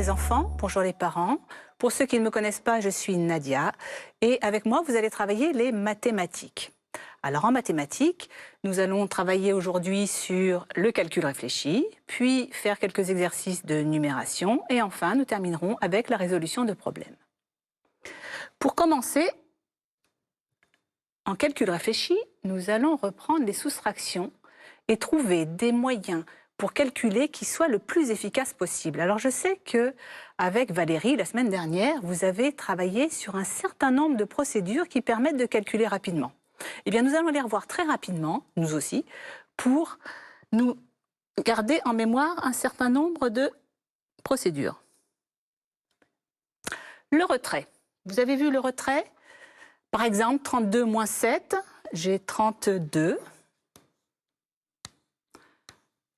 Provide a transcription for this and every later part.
les enfants, bonjour les parents. Pour ceux qui ne me connaissent pas, je suis Nadia et avec moi, vous allez travailler les mathématiques. Alors en mathématiques, nous allons travailler aujourd'hui sur le calcul réfléchi, puis faire quelques exercices de numération et enfin, nous terminerons avec la résolution de problèmes. Pour commencer, en calcul réfléchi, nous allons reprendre les soustractions et trouver des moyens pour calculer qui soit le plus efficace possible. Alors je sais que avec Valérie, la semaine dernière, vous avez travaillé sur un certain nombre de procédures qui permettent de calculer rapidement. Eh bien, nous allons les revoir très rapidement, nous aussi, pour nous garder en mémoire un certain nombre de procédures. Le retrait. Vous avez vu le retrait? Par exemple, 32 moins 7, j'ai 32.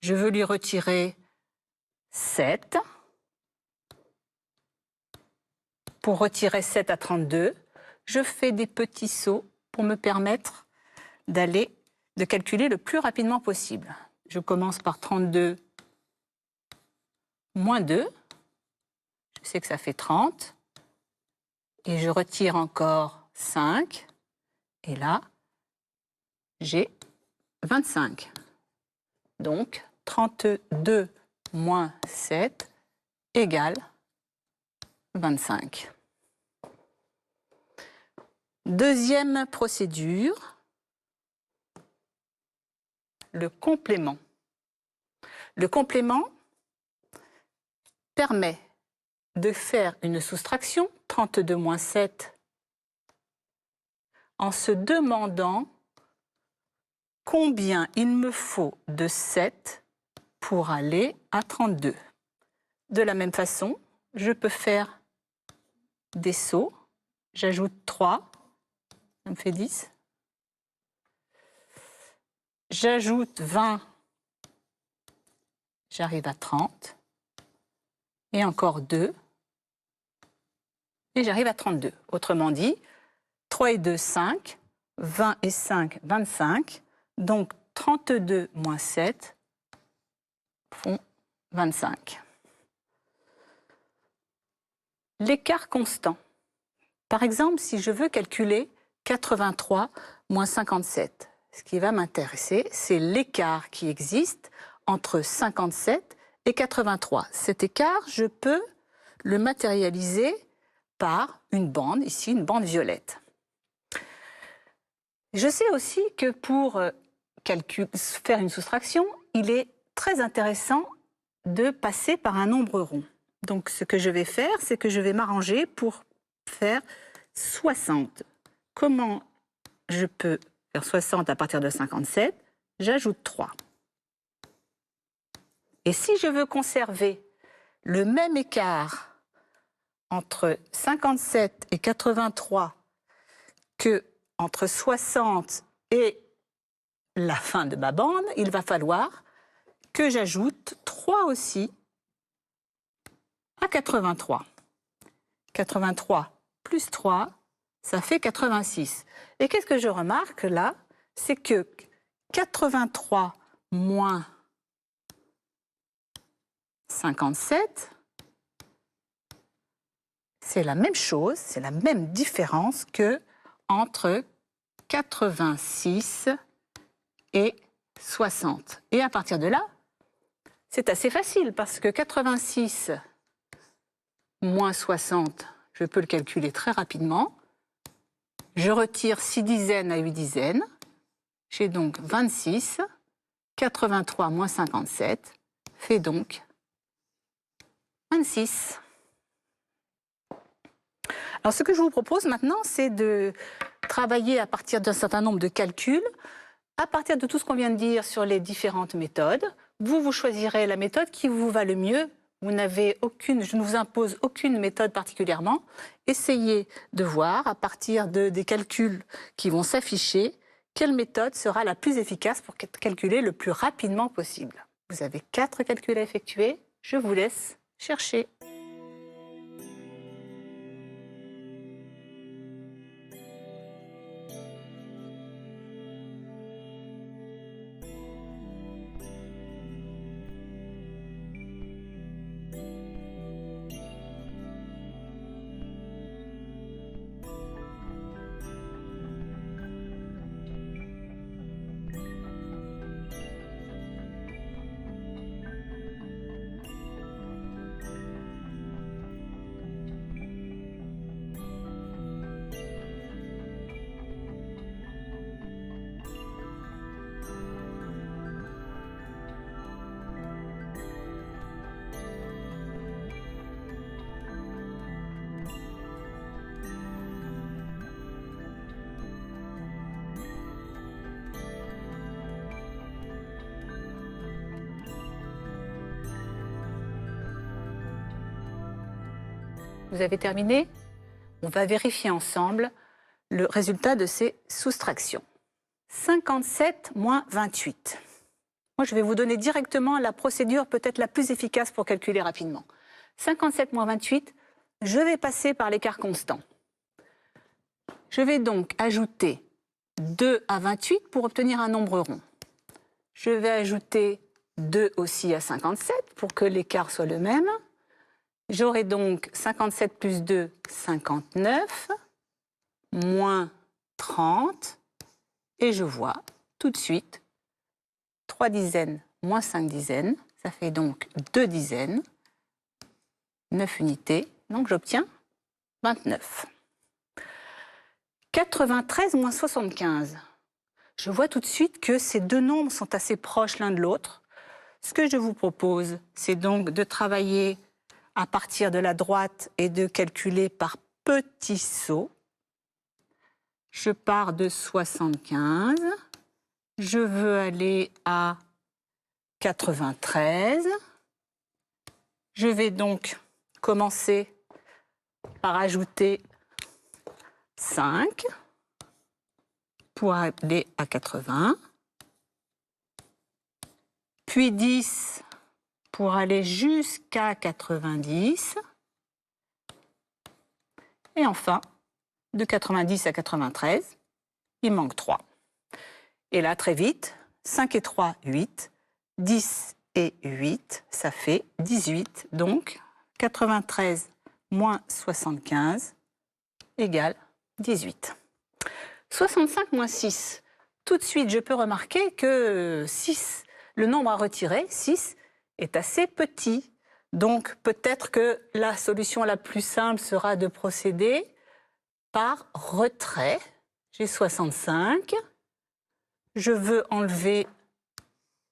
Je veux lui retirer 7. Pour retirer 7 à 32, je fais des petits sauts pour me permettre de calculer le plus rapidement possible. Je commence par 32 moins 2. Je sais que ça fait 30. Et je retire encore 5. Et là, j'ai 25. Donc, 32 moins 7 égale 25. Deuxième procédure, le complément. Le complément permet de faire une soustraction, 32 moins 7, en se demandant combien il me faut de 7 pour aller à 32. De la même façon, je peux faire des sauts. J'ajoute 3, ça me fait 10. J'ajoute 20, j'arrive à 30. Et encore 2, et j'arrive à 32. Autrement dit, 3 et 2, 5, 20 et 5, 25. Donc 32 moins 7 font 25. L'écart constant. Par exemple, si je veux calculer 83 moins 57, ce qui va m'intéresser, c'est l'écart qui existe entre 57 et 83. Cet écart, je peux le matérialiser par une bande, ici une bande violette. Je sais aussi que pour faire une soustraction, il est très intéressant de passer par un nombre rond. Donc ce que je vais faire, c'est que je vais m'arranger pour faire 60. Comment je peux faire 60 à partir de 57? J'ajoute 3. Et si je veux conserver le même écart entre 57 et 83 que entre 60 et la fin de ma bande, il va falloir que j'ajoute 3 aussi à 83. 83 plus 3, ça fait 86. Et qu'est-ce que je remarque là? C'est que 83 moins 57, c'est la même chose, c'est la même différence que entre 86 et 60. Et à partir de là, c'est assez facile parce que 86 moins 60, je peux le calculer très rapidement. Je retire 6 dizaines à 8 dizaines. J'ai donc 26. 83 moins 57 fait donc 26. Alors ce que je vous propose maintenant, c'est de travailler à partir d'un certain nombre de calculs, à partir de tout ce qu'on vient de dire sur les différentes méthodes. Vous choisirez la méthode qui vous va le mieux. Je ne vous impose aucune méthode particulièrement. Essayez de voir, à partir des calculs qui vont s'afficher, quelle méthode sera la plus efficace pour calculer le plus rapidement possible. Vous avez 4 calculs à effectuer. Je vous laisse chercher. Vous avez terminé? On va vérifier ensemble le résultat de ces soustractions. 57 moins 28. Moi, je vais vous donner directement la procédure peut-être la plus efficace pour calculer rapidement. 57 moins 28, je vais passer par l'écart constant. Je vais donc ajouter 2 à 28 pour obtenir un nombre rond. Je vais ajouter 2 aussi à 57 pour que l'écart soit le même. J'aurai donc 57 plus 2, 59, moins 30, et je vois tout de suite 3 dizaines moins 5 dizaines, ça fait donc 2 dizaines, 9 unités, donc j'obtiens 29. 93 moins 75. Je vois tout de suite que ces deux nombres sont assez proches l'un de l'autre. Ce que je vous propose, c'est donc de travailler à partir de la droite et de calculer par petits sauts. Je pars de 75. Je veux aller à 93. Je vais donc commencer par ajouter 5 pour aller à 80. Puis 10 pour aller jusqu'à 90. Et enfin, de 90 à 93, il manque 3. Et là, très vite, 5 et 3, 8. 10 et 8, ça fait 18. Donc, 93 moins 75 égale 18. 65 moins 6. Tout de suite, je peux remarquer que 6, le nombre à retirer, 6, est assez petit. Donc, peut-être que la solution la plus simple sera de procéder par retrait. J'ai 65. Je veux enlever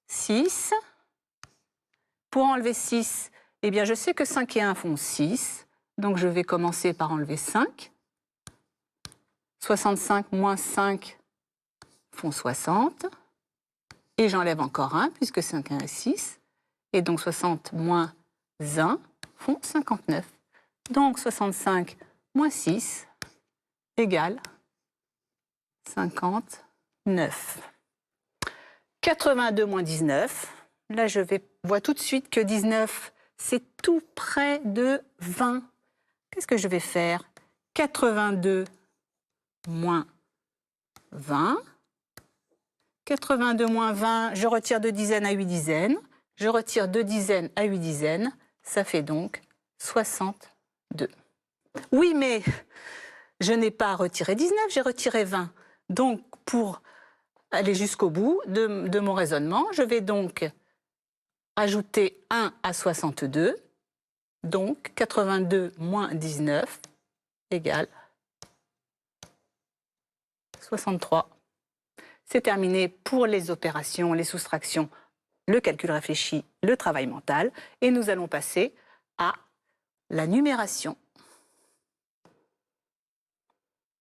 6. Pour enlever 6, eh bien, je sais que 5 et 1 font 6. Donc, je vais commencer par enlever 5. 65 moins 5 font 60. Et j'enlève encore 1, puisque 5 et 1 est 6. Et donc, 60 moins 1 font 59. Donc, 65 moins 6 égale 59. 82 moins 19. Là, je vois tout de suite que 19, c'est tout près de 20. Qu'est-ce que je vais faire? 82 moins 20. 82 moins 20, je retire 2 dizaines à 8 dizaines. Je retire 2 dizaines à 8 dizaines. Ça fait donc 62. Oui, mais je n'ai pas retiré 19, j'ai retiré 20. Donc, pour aller jusqu'au bout de mon raisonnement, je vais donc ajouter 1 à 62. Donc, 82 moins 19 égale 63. C'est terminé pour les opérations, les soustractions, le calcul réfléchi, le travail mental. Et nous allons passer à la numération.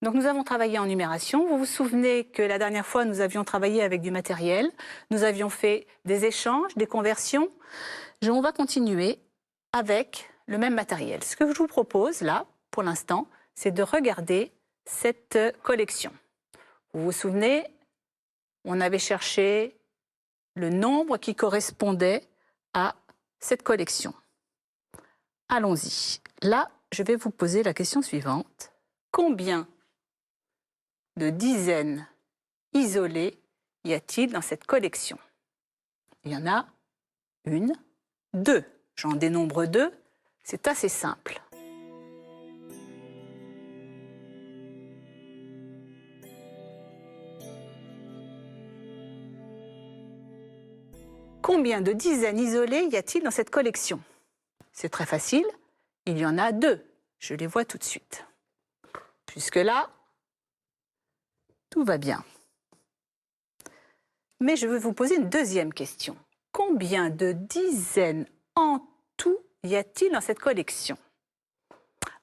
Donc nous avons travaillé en numération. Vous vous souvenez que la dernière fois, nous avions travaillé avec du matériel. Nous avions fait des échanges, des conversions. On va continuer avec le même matériel. Ce que je vous propose là, pour l'instant, c'est de regarder cette collection. Vous vous souvenez, on avait cherché le nombre qui correspondait à cette collection. Allons-y. Là, je vais vous poser la question suivante. Combien de dizaines isolées y a-t-il dans cette collection? Il y en a 1, 2. J'en dénombre 2. C'est assez simple. Combien de dizaines isolées y a-t-il dans cette collection? C'est très facile. Il y en a 2. Je les vois tout de suite. Jusque-là, tout va bien. Mais je veux vous poser une deuxième question. Combien de dizaines en tout y a-t-il dans cette collection?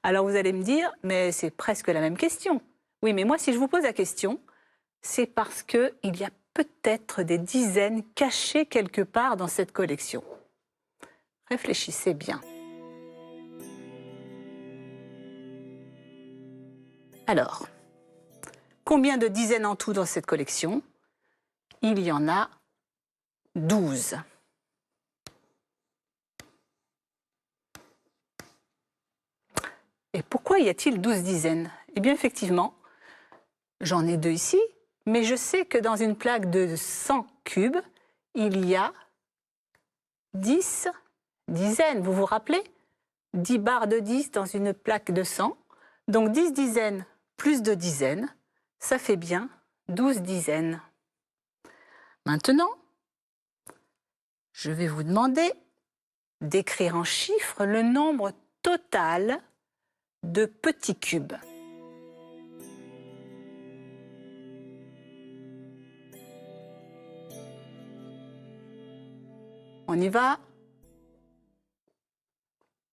Alors vous allez me dire, mais c'est presque la même question. Oui, mais moi, si je vous pose la question, c'est parce qu'il y a peut-être des dizaines cachées quelque part dans cette collection. Réfléchissez bien. Alors, combien de dizaines en tout dans cette collection? Il y en a 12. Et pourquoi y a-t-il 12 dizaines? Eh bien, effectivement, j'en ai 2 ici, mais je sais que dans une plaque de 100 cubes, il y a 10 dizaines. Vous vous rappelez? 10 barres de 10 dans une plaque de 100. Donc 10 dizaines plus 2 dizaines, ça fait bien 12 dizaines. Maintenant, je vais vous demander d'écrire en chiffres le nombre total de petits cubes. On y va.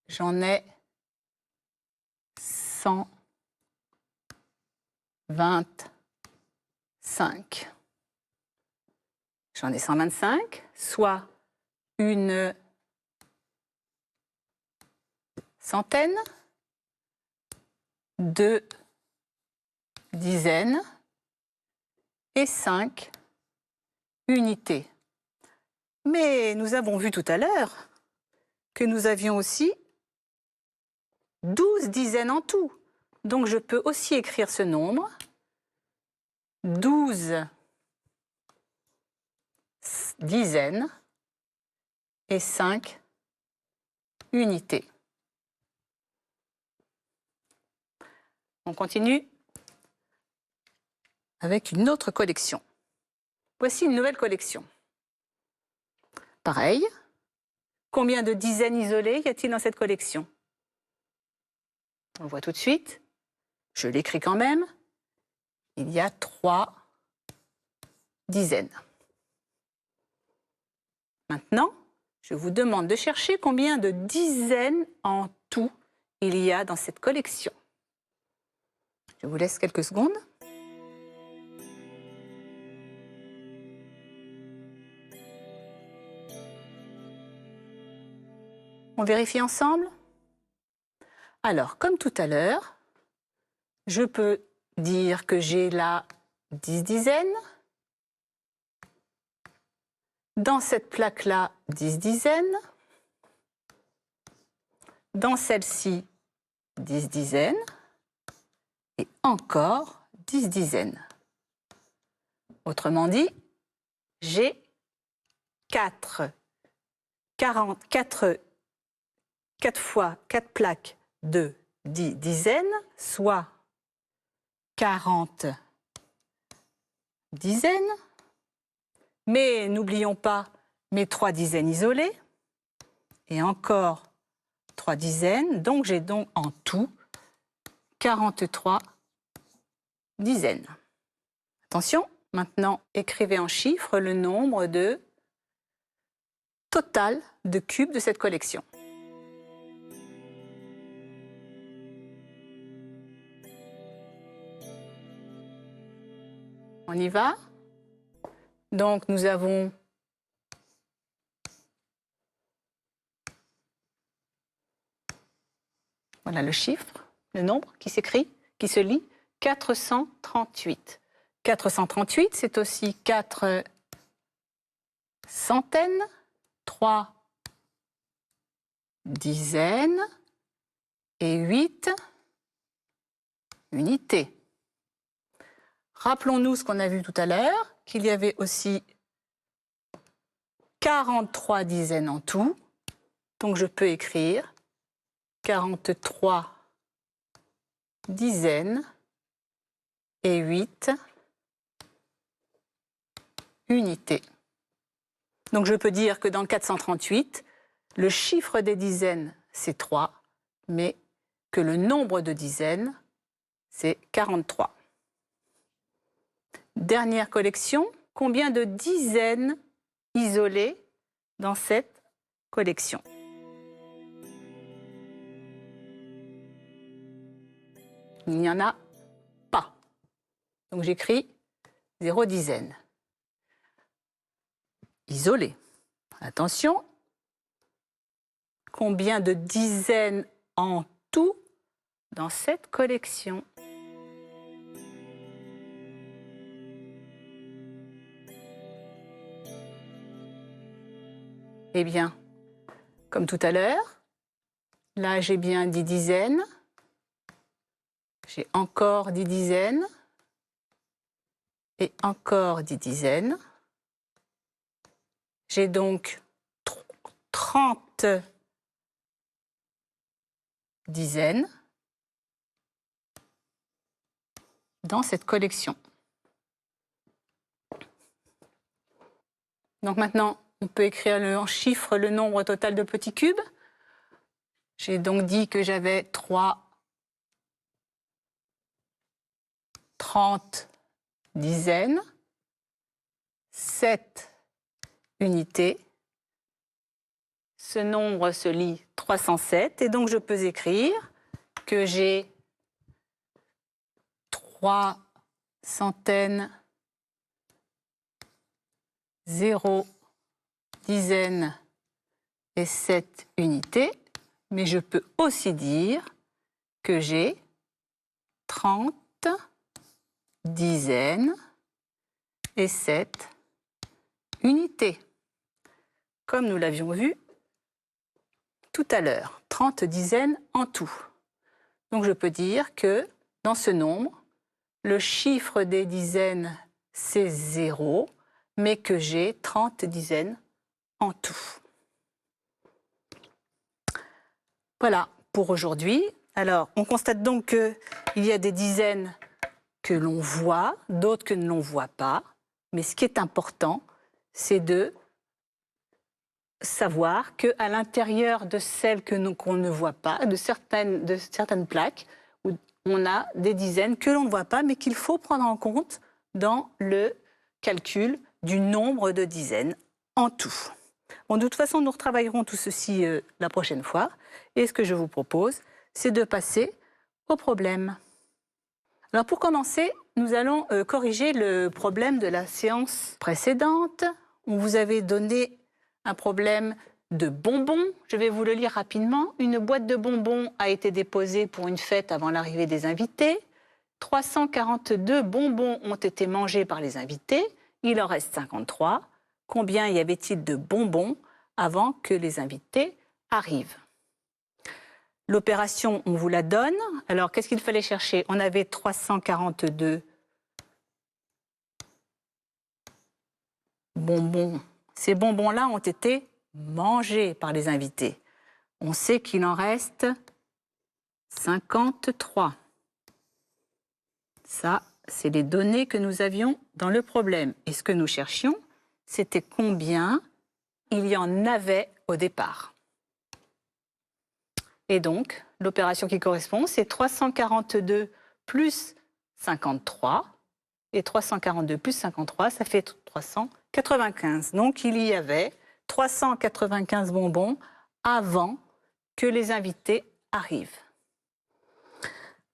J'en ai 125. J'en ai 125, soit une centaine, 2 dizaines et 5 unités. Mais nous avons vu tout à l'heure que nous avions aussi 12 dizaines en tout. Donc je peux aussi écrire ce nombre, 12 dizaines et 5 unités. On continue avec une autre collection. Voici une nouvelle collection. Pareil, combien de dizaines isolées y a-t-il dans cette collection? On le voit tout de suite. Je l'écris quand même. Il y a 3 dizaines. Maintenant, je vous demande de chercher combien de dizaines en tout il y a dans cette collection. Je vous laisse quelques secondes. On vérifie ensemble? Alors, comme tout à l'heure, je peux dire que j'ai là 10 dizaines. Dans cette plaque-là, 10 dizaines. Dans celle-ci, 10 dizaines. Et encore 10 dizaines. Autrement dit, j'ai 4 fois 4 plaques de 10 dizaines, soit 40 dizaines. Mais n'oublions pas mes 3 dizaines isolées. Et encore 3 dizaines. Donc j'ai donc en tout 43 dizaines. Attention, maintenant écrivez en chiffres le nombre de total de cubes de cette collection. On y va. Donc nous avons voilà le chiffre, le nombre qui s'écrit, qui se lit, 438. 438, c'est aussi 4 centaines, 3 dizaines et 8 unités. Rappelons-nous ce qu'on a vu tout à l'heure, qu'il y avait aussi 43 dizaines en tout. Donc je peux écrire 43 dizaines et 8 unités. Donc je peux dire que dans le 438, le chiffre des dizaines, c'est 3, mais que le nombre de dizaines, c'est 43. Dernière collection, combien de dizaines isolées dans cette collection? Il n'y en a pas. Donc j'écris 0 dizaines. Isolées. Attention, combien de dizaines en tout dans cette collection? Eh bien, comme tout à l'heure, là j'ai bien 10 dizaines, j'ai encore 10 dizaines, et encore 10 dizaines. J'ai donc 30 dizaines dans cette collection. Donc maintenant, on peut écrire en chiffres le nombre total de petits cubes. J'ai donc dit que j'avais 30 dizaines, 7 unités. Ce nombre se lit 307 et donc je peux écrire que j'ai 3 centaines, 0 dizaines et 7 unités, mais je peux aussi dire que j'ai 30 dizaines et 7 unités, comme nous l'avions vu tout à l'heure, 30 dizaines en tout. Donc je peux dire que dans ce nombre, le chiffre des dizaines, c'est 0, mais que j'ai 30 dizaines en tout. Voilà pour aujourd'hui. Alors, on constate donc qu'il y a des dizaines que l'on voit, d'autres que l'on ne voit pas. Mais ce qui est important, c'est de savoir qu'à l'intérieur de celles qu'on ne voit pas, de certaines plaques, où on a des dizaines que l'on ne voit pas, mais qu'il faut prendre en compte dans le calcul du nombre de dizaines en tout. Bon, de toute façon, nous retravaillerons tout ceci la prochaine fois. Et ce que je vous propose, c'est de passer au problème. Alors pour commencer, nous allons corriger le problème de la séance précédente. On vous avait donné un problème de bonbons. Je vais vous le lire rapidement. Une boîte de bonbons a été déposée pour une fête avant l'arrivée des invités. 342 bonbons ont été mangés par les invités. Il en reste 53. Combien y avait-il de bonbons avant que les invités arrivent? L'opération, on vous la donne. Alors, qu'est-ce qu'il fallait chercher? On avait 342 bonbons. Ces bonbons-là ont été mangés par les invités. On sait qu'il en reste 53. Ça, c'est les données que nous avions dans le problème. Et ce que nous cherchions, c'était combien il y en avait au départ. Et donc, l'opération qui correspond, c'est 342 plus 53. Et 342 plus 53, ça fait 395. Donc, il y avait 395 bonbons avant que les invités arrivent.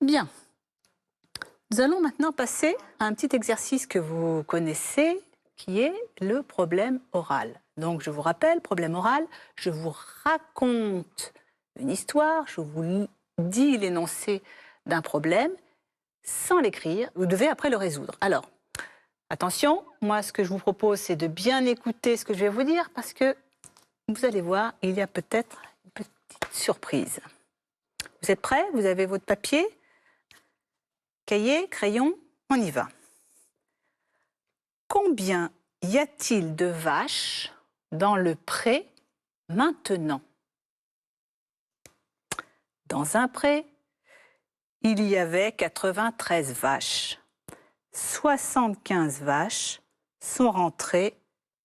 Bien. Nous allons maintenant passer à un petit exercice que vous connaissez, qui est le problème oral. Donc, je vous rappelle, problème oral, je vous raconte une histoire, je vous dis l'énoncé d'un problème sans l'écrire. Vous devez après le résoudre. Alors, attention, moi, ce que je vous propose, c'est de bien écouter ce que je vais vous dire parce que vous allez voir, il y a peut-être une petite surprise. Vous êtes prêts? Vous avez votre papier, cahier, crayon, on y va. Combien y a-t-il de vaches dans le pré maintenant? Dans un pré, il y avait 93 vaches. 75 vaches sont rentrées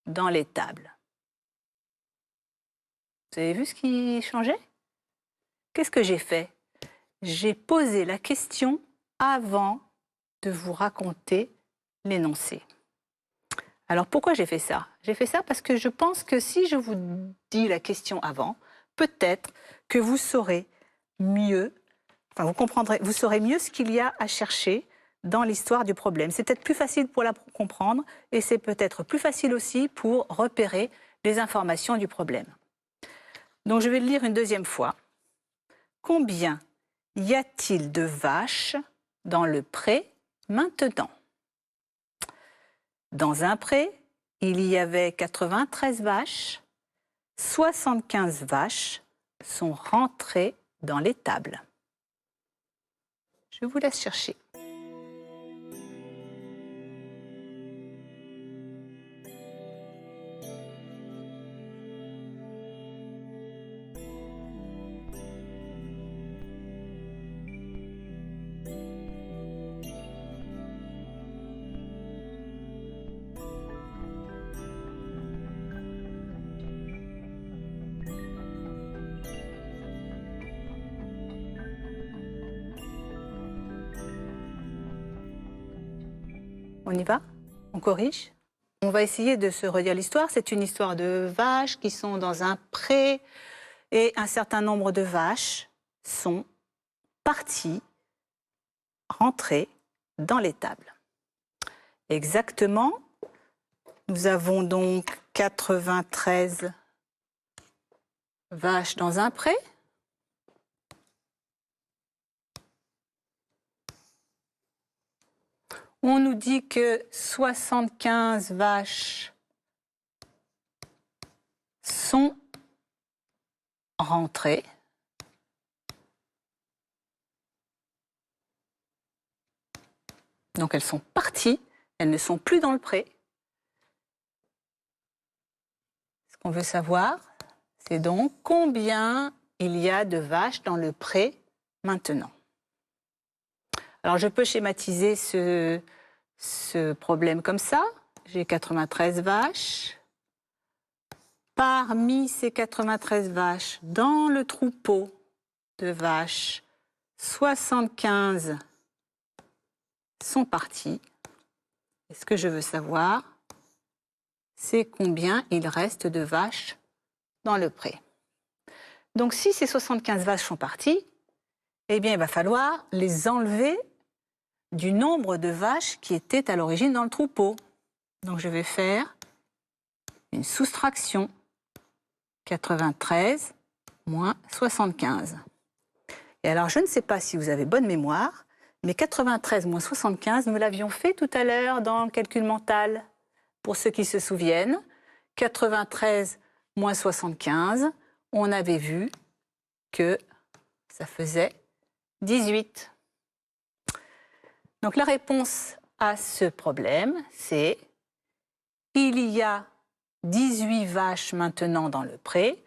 dans l'étable. Vous avez vu ce qui changeait? Qu'est-ce que j'ai fait? J'ai posé la question avant de vous raconter l'énoncé. Alors pourquoi j'ai fait ça? J'ai fait ça parce que je pense que si je vous dis la question avant, peut-être que vous saurez mieux, enfin vous comprendrez, vous saurez mieux ce qu'il y a à chercher dans l'histoire du problème. C'est peut-être plus facile pour la comprendre et c'est peut-être plus facile aussi pour repérer les informations du problème. Donc je vais le lire une deuxième fois. Combien y a-t-il de vaches dans le pré maintenant? Dans un pré, il y avait 93 vaches. 75 vaches sont rentrées dans l'étable. Je vous laisse chercher. On y va? On corrige? On va essayer de se redire l'histoire. C'est une histoire de vaches qui sont dans un pré et un certain nombre de vaches sont parties, rentrées dans l'étable. Exactement, nous avons donc 93 vaches dans un pré. On nous dit que 75 vaches sont rentrées. Donc elles sont parties, elles ne sont plus dans le pré. Ce qu'on veut savoir, c'est donc combien il y a de vaches dans le pré maintenant. Alors, je peux schématiser ce problème comme ça. J'ai 93 vaches. Parmi ces 93 vaches, dans le troupeau de vaches, 75 sont parties. Et ce que je veux savoir, c'est combien il reste de vaches dans le pré. Donc, si ces 75 vaches sont parties, eh bien, il va falloir les enlever du nombre de vaches qui étaient à l'origine dans le troupeau. Donc, je vais faire une soustraction. 93 moins 75. Et alors, je ne sais pas si vous avez bonne mémoire, mais 93 moins 75, nous l'avions fait tout à l'heure dans le calcul mental. Pour ceux qui se souviennent, 93 moins 75, on avait vu que ça faisait 18. Donc la réponse à ce problème, c'est il y a 18 vaches maintenant dans le pré,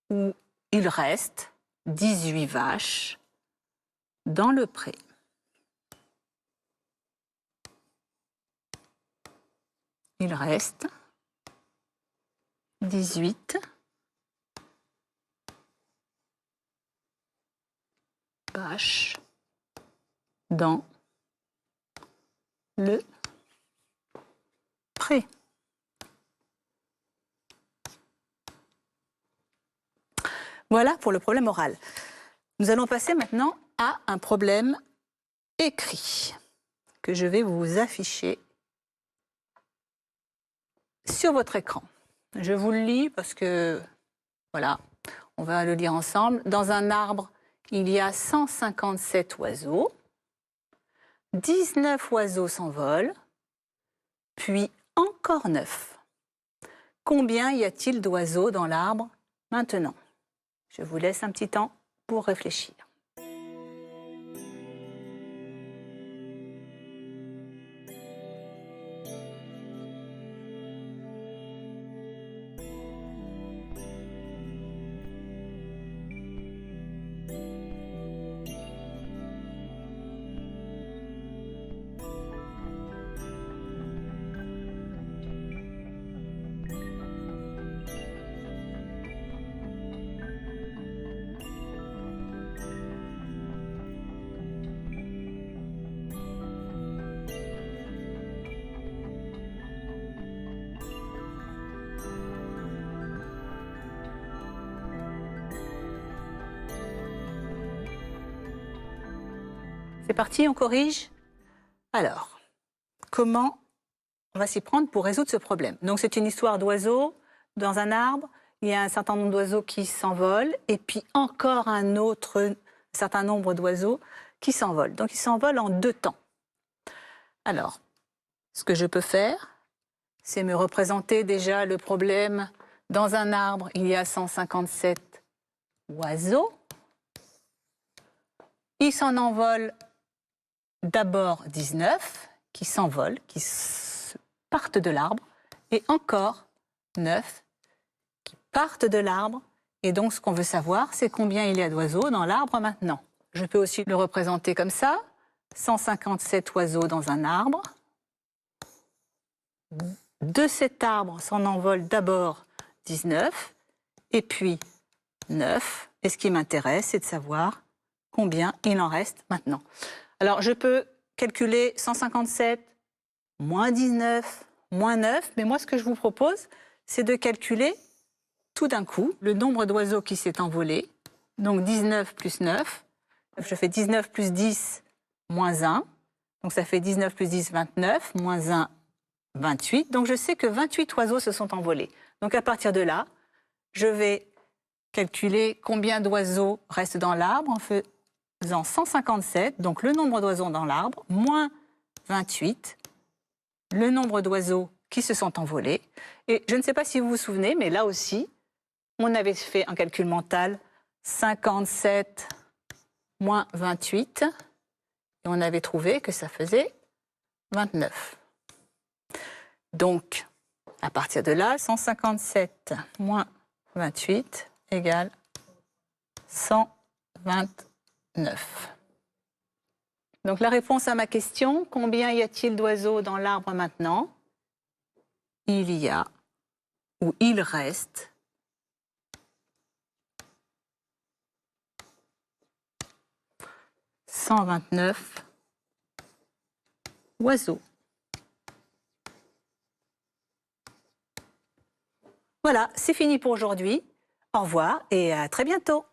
ou il reste 18 vaches dans le pré. Il reste 18 vaches dans le pré. Voilà pour le problème oral. Nous allons passer maintenant à un problème écrit que je vais vous afficher sur votre écran. Je vous le lis parce que, voilà, on va le lire ensemble. Dans un arbre, il y a 157 oiseaux. 19 oiseaux s'envolent, puis encore 9. Combien y a-t-il d'oiseaux dans l'arbre maintenant? Je vous laisse un petit temps pour réfléchir. C'est parti, on corrige? Alors, comment on va s'y prendre pour résoudre ce problème? Donc c'est une histoire d'oiseaux dans un arbre. Il y a un certain nombre d'oiseaux qui s'envolent et puis encore un certain nombre d'oiseaux qui s'envolent. Donc ils s'envolent en 2 temps. Alors, ce que je peux faire, c'est me représenter déjà le problème Dans un arbre, il y a 157 oiseaux. Il s'en envole d'abord 19 qui s'envolent, partent de l'arbre, et encore 9 qui partent de l'arbre. Et donc, ce qu'on veut savoir, c'est combien il y a d'oiseaux dans l'arbre maintenant. Je peux aussi le représenter comme ça. 157 oiseaux dans un arbre. De cet arbre s'en envole d'abord 19, et puis 9. Et ce qui m'intéresse, c'est de savoir combien il en reste maintenant. Alors, je peux calculer 157, moins 19, moins 9, mais moi, ce que je vous propose, c'est de calculer tout d'un coup le nombre d'oiseaux qui s'est envolé. Donc, 19 plus 9. Je fais 19 plus 10, moins 1. Donc, ça fait 19 plus 10, 29, moins 1, 28. Donc, je sais que 28 oiseaux se sont envolés. Donc, à partir de là, je vais calculer combien d'oiseaux restent dans l'arbre en faisant 157, donc le nombre d'oiseaux dans l'arbre, moins 28, le nombre d'oiseaux qui se sont envolés. Et je ne sais pas si vous vous souvenez, mais là aussi, on avait fait un calcul mental, 57 moins 28, et on avait trouvé que ça faisait 29. Donc, à partir de là, 157 moins 28 égale 129. Donc la réponse à ma question, combien y a-t-il d'oiseaux dans l'arbre maintenant? Il y a, ou il reste, 129 oiseaux. Voilà, c'est fini pour aujourd'hui. Au revoir et à très bientôt.